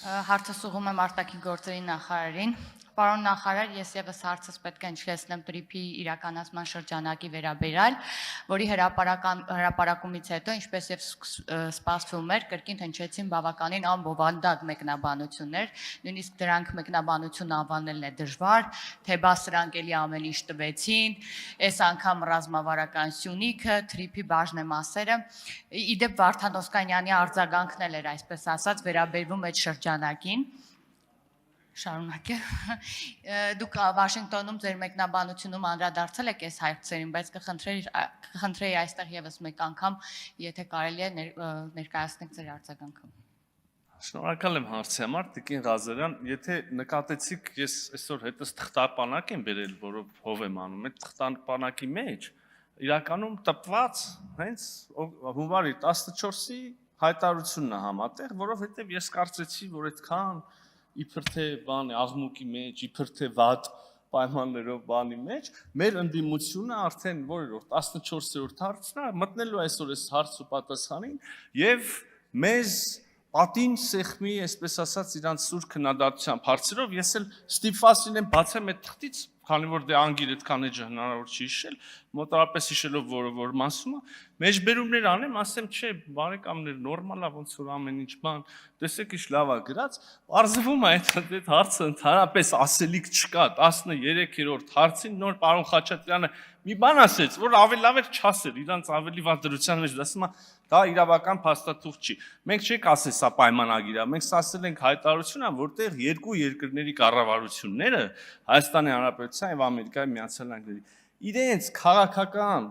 Հարցս ուղղում եմ արտաքին գործերի նախարարին։ Պարոն նախարար, ես եւս հարցս պետք է հնչեցնեմ տրիփի իրականացման շրջանակի վերաբերյալ, որի հրապարակումից հետո, ինչպես եւ սպասվում էր, կրկին հնչեցին բավականին անբովանդակ մեկնաբանություններ, նույնիսկ դրանք մեկնաբանություն անվանելն է դժվար, թե բա սրանք էլի ամեն ինչ տվեցին, այս անգամ ռազմավարական սյունիքը, տրիփի բաժնեմասերը, իդեպ Վարդան Օսկանյանի արձագանքն էլ էր, այսպես ասած, վերաբերվում այդ շրջանակին։ Շարունակե։ Դուք Վաշինգտոնում ձեր մեկնաբանությունում անդրադարձել եք այս հարցերին, բայց կխնդրեի այստեղ եւս մեկ անգամ, եթե կարելի է ներկայացնեք ձեր արձագանքը։ Շնորհակալ եմ հարցի համար, Տիկին Ղազարյան, եթե նկատեցիք, ես այսօր հետս թղթապանակ եմ բերել, որով հով եմ անում, այդ թղթապանակի մեջ իրականում տպված հենց հունվարի 14-ի հայտարարությունն է համատեղ, որովհետև ես կարծեցի, որ այդքան իբր թե բան աղմուկի մեջ, իբր թե վատ պայմաններով բանի մեջ, մեր ընդդիմությունը արդեն որերորդ 14-րդ հարցն է, մտնելու այսօր այս հարց ու պատասխանին եւ մեզ պատին սեղմի, այսպես ասած, իրանց սուր քննադատությամբ հարցերով ես էլ ստիպված լինեմ բացեմ այդ թղթից, քանի որ դե անգիր այդքան էջը հնարավոր չի հիշել, մոտավորապես հիշելով որ մասումը, մեջբերումներ անեմ, ասեմ, չէ, բարեկամներ, նորմալ է, ոնց որ ամեն ինչ բան, տեսեք ինչ լավ է գրած, բարձվում է այդ հարցը ընդհանրապես ասելիք չկա, 13-րդ հարցին նոր պարոն Խաչատրյանը մի բան ասեց, որ ավելի լավ էր չասել, իրանց ավելի վատ դրության մեջ ասում է, դա իրավական փաստաթուղթ չի։ Մենք չենք ասել սա պայմանագիր է, մենք ասել ենք հայտարարություն է, որտեղ երկու երկրների կառավարությունները Հայաստանի Հանրապետության եւ Ամերիկայի Միացյալ Նահանգների իրենց քաղաքական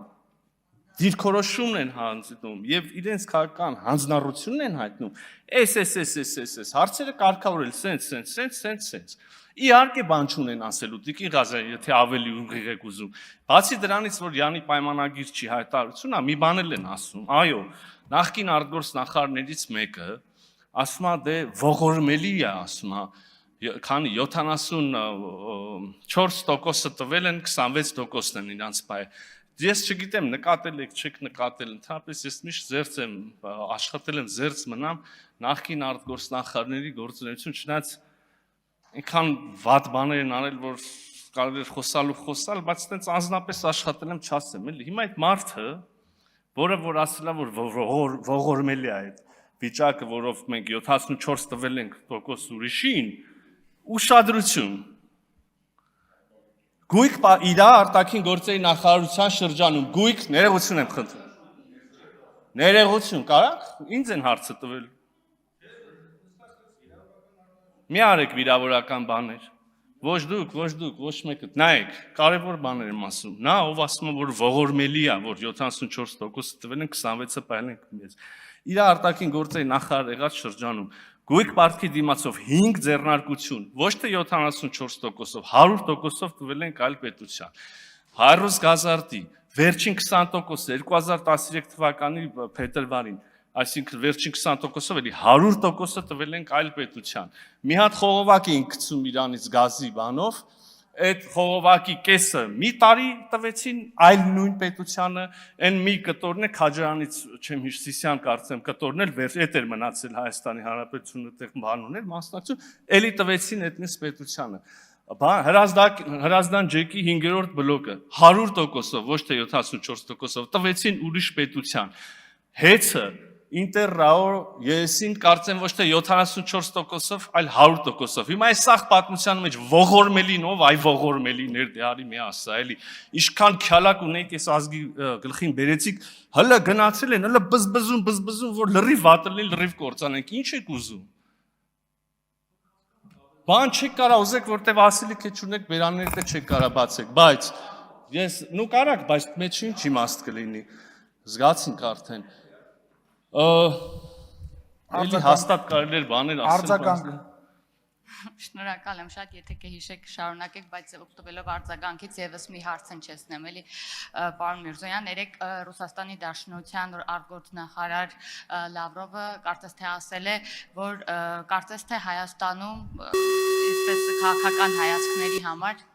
դիրքորոշումն են հանձնում եւ իրենց քաղաքական հանձնառությունն են հայտնում, այս հարցերը կարգավորել սենց։ Իհարկե բան չունեն ասելու, Տիկին Ղազարյան, եթե ավելի ուղիղ եք ուզում։ Բացի դրանից, որ Յանի պայմանագիր չի հայտարարություն, մի բան էլ են ասում։ Այո, նախկին արտգործնախարարներից մեկը ասում է, դե ողորմելի է, ասում է, քանի 74%-ը տվել են, 26%-ն են իրանց բայ։ Ես չգիտեմ, նկատել եք, չեք նկատել, ընդհանրապես ես միշտ զերծ եմ աշխատել եմ, զերծ մնամ նախկին արտգործնախարարների գործունեություն, չնայած այնքան վատ բաներ են արել, որ կարելի է խոսալ, բայց այդպես անձնապես աշխատել եմ, չասեմ, էլի։ Հիմա այդ մարդը, որը որ ասել է, որ ողորմելի է այդ վիճակը, որով մենք 74 տվել ենք տոկոս ուրիշին, ուշադրություն։ Գույք իր արտաքին գործերի նախարարության շրջանում, գույք, ներողություն եմ խնդրում։ Ներողություն, կարաք, ինձ են հարցը տվել։ Մի արեք վիրավորական բաներ, ոչ դուք, ոչ մեկը, նայեք, կարևոր բաներ եմ ասում, նա ով ասում է, որ ողորմելի է, որ 74% տվել են, 26-ը պահել ենք մեզ, իր արտաքին գործերի նախարար եղած շրջանում, գույք պարտքի դիմացով 5 ձեռնարկություն, ոչ թե 74%-ով, 100%-ով տվել ենք այլ պետության, Հայրուս Գազարտի, վերջին 20%-ը 2013 թվականի փետրվարին, այսինքն վերջին 20%-ով էլի 100%-ը տվել ենք այլ պետության։ Մի հատ խողովակ էինք գցում իրանից գազի բանով, այդ խողովակի կեսը մի տարի տվեցին այլ նույն պետությանը, այն մի կտորն է Քաջարանից չեմ հիշ Սիսյան կարծեմ կտորն էլ այդ էր մնացել Հայաստանի Հանրապետությունը տեղ բան ուներ, մասնակցություն, էլի տվեցին այդ մյուս պետությանը։ Հրազդան ջեկի 5-րդ բլոկը 100%-ով, ոչ թե 74%-ով տվեցին ուրիշ պետության։ Հեծը Ինտերրաո եսին կարծեմ ոչ թե 74%-ով, այլ 100%-ով։ Հիմա այս սաղ պատմության մեջ ողորմելին ով, այ ողորմելիներ դե արի մի ասա, էլի։ Ինչքան քյալակ ունեիք այս ազգի գլխին բերեցիք, հələ գնացել են, հələ բզբզում, որ լրիվ վատելին, լրիվ կործանենք։ Ինչ եք ուզում։ Բան չեք կարա ուզեք, որտեվ ասելիք է չունեք, բերաններդ չեք կարա բացեք, բայց ես նու կարակ, բայց մեջ ինչ իմաստ կլինի։ Զգացինք արդեն։ Էլի հաստատ կարելի էր բաներ ասել։ Շնորհակալ եմ շատ, եթե կհիշեք, շարունակեք, բայց օգտվելով արձագանքից եւս մի հարց հնչեցնեմ, էլի պարոն Միրզոյան, երեք Ռուսաստանի Դաշնության արտգործնախարար Լավրովը կարծես թե ասել է, որ կարծես թե Հայաստանում այսպես քաղաքական հայացքների համար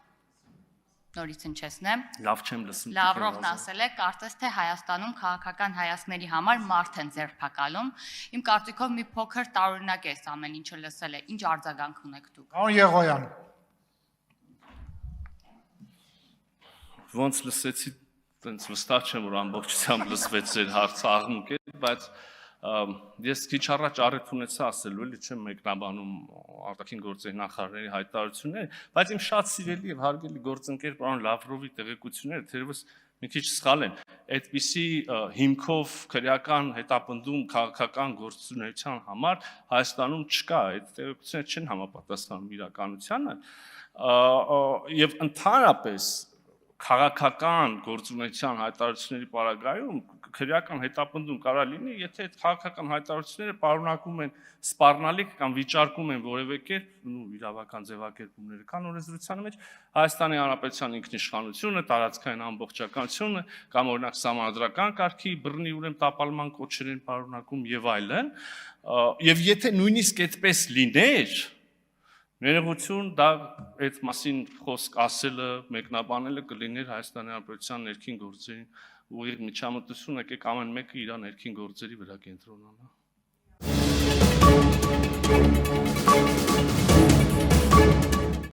նորից հնչեցնեմ։ Լավ չեմ լսում։ Լավրովն ասել է, կարծես թե Հայաստանում քաղաքական հայացքների համար մարդ են ձերբակալում։ Իմ կարծիքով մի փոքր տարօրինակ է այս ամեն ինչը լսել է։ Ինչ արձագանք ունեք դուք։ Պարոն Եղոյան, Ոնց լսեցի, տենց վստահ չեմ, որ ամբողջությամբ լսվեց ձեր հարցը աղմուկ է, բայց ես քիչ առաջ առիթ ունեցա ասելու, էլի չեմ մեկնաբանում արտաքին գործերի նախարարների հայտարարությունները, բայց իմ շատ սիրելի եւ հարգելի գործընկեր պարոն Լավրովի տեղեկությունները թերևս մի քիչ սխալ են։ Այդպիսի հիմքով քրեական հետապնդում քաղաքական գործունեության համար Հայաստանում չկա, այդ տեղեկությունները չեն համապատասխանում իրականությանը, եւ ընդհանրապես քաղաքական գործունեության հայտարարությունների պարագայում քրեական հետապնդում կարա լինի, եթե այդ քաղաքական հայտարարությունները պարունակում են սպառնալիք կամ վիճարկում են որևէ կերպ իրավական ձևակերպումները կան օրենսդրության մեջ Հայաստանի Հանրապետության ինքնիշխանությունը, տարածքային ամբողջականությունը կամ օրինակ սահմանադրական կարգի բռնի ուրեմն տապալման կոչեր են պարունակում եւ այլն, եւ եթե նույնիսկ այդպես լիներ ներողություն, դա այդ մասին խոսք ասելը, մեկնաբանելը կլիներ Հայաստանի Հանրապետության ներքին գործերին ուղիղ միջամտություն, եկեք ամեն մեկը իր ներքին գործերի վրա կենտրոնանա։